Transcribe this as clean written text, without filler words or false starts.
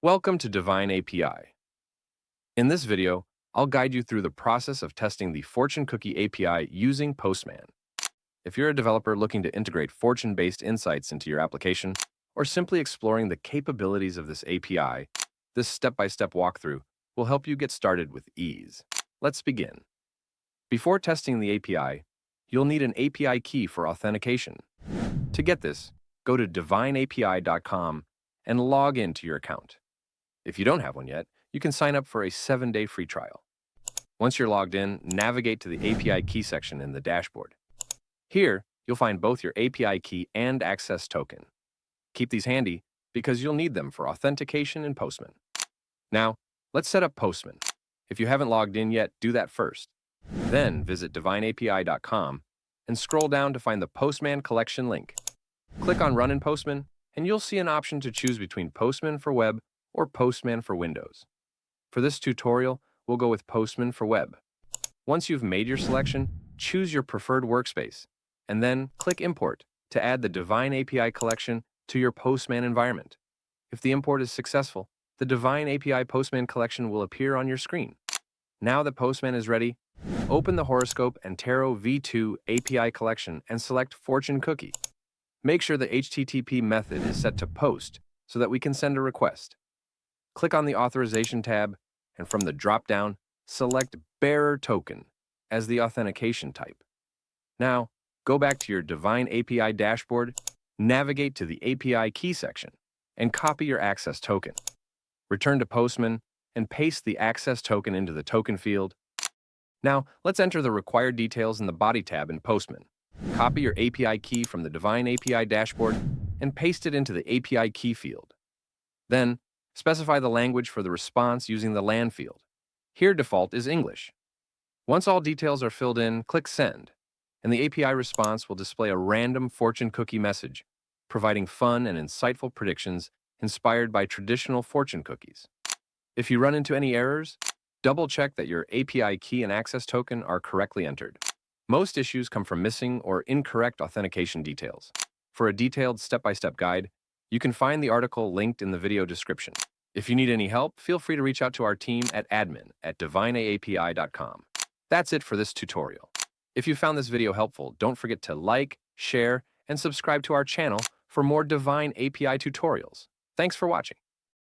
Welcome to Divine API. In this video, I'll guide you through the process of testing the Fortune Cookie API using Postman. If you're a developer looking to integrate fortune-based insights into your application, or simply exploring the capabilities of this API, this step-by-step walkthrough will help you get started with ease. Let's begin. Before testing the API, you'll need an API key for authentication. To get this, go to divineapi.com and log into your account. If you don't have one yet, you can sign up for a 7-day free trial. Once you're logged in, navigate to the API key section in the dashboard. Here, you'll find both your API key and access token. Keep these handy because you'll need them for authentication in Postman. Now, let's set up Postman. If you haven't logged in yet, do that first. Then visit divineapi.com and scroll down to find the Postman Collection link. Click on Run in Postman, and you'll see an option to choose between Postman for Web or Postman for Windows. For this tutorial, we'll go with Postman for Web. Once you've made your selection, choose your preferred workspace, and then click Import to add the Divine API collection to your Postman environment. If the import is successful, the Divine API Postman Collection will appear on your screen. Now that Postman is ready, open the Horoscope and Tarot V2 API collection and select Fortune Cookie. Make sure the HTTP method is set to POST so that we can send a request. Click on the Authorization tab, and from the drop-down, select Bearer Token as the authentication type. Now, go back to your Divine API dashboard, navigate to the API key section, and copy your access token. Return to Postman and paste the access token into the token field. Now, let's enter the required details in the Body tab in Postman. Copy your API key from the Divine API dashboard and paste it into the API key field. Then, specify the language for the response using the LAN field. Here, default is English. Once all details are filled in, click Send, and the API response will display a random fortune cookie message, providing fun and insightful predictions inspired by traditional fortune cookies. If you run into any errors, double-check that your API key and access token are correctly entered. Most issues come from missing or incorrect authentication details. For a detailed step-by-step guide, you can find the article linked in the video description. If you need any help, feel free to reach out to our team at admin@divineapi.com. That's it for this tutorial. If you found this video helpful, don't forget to like, share, and subscribe to our channel for more Divine API tutorials. Thanks for watching.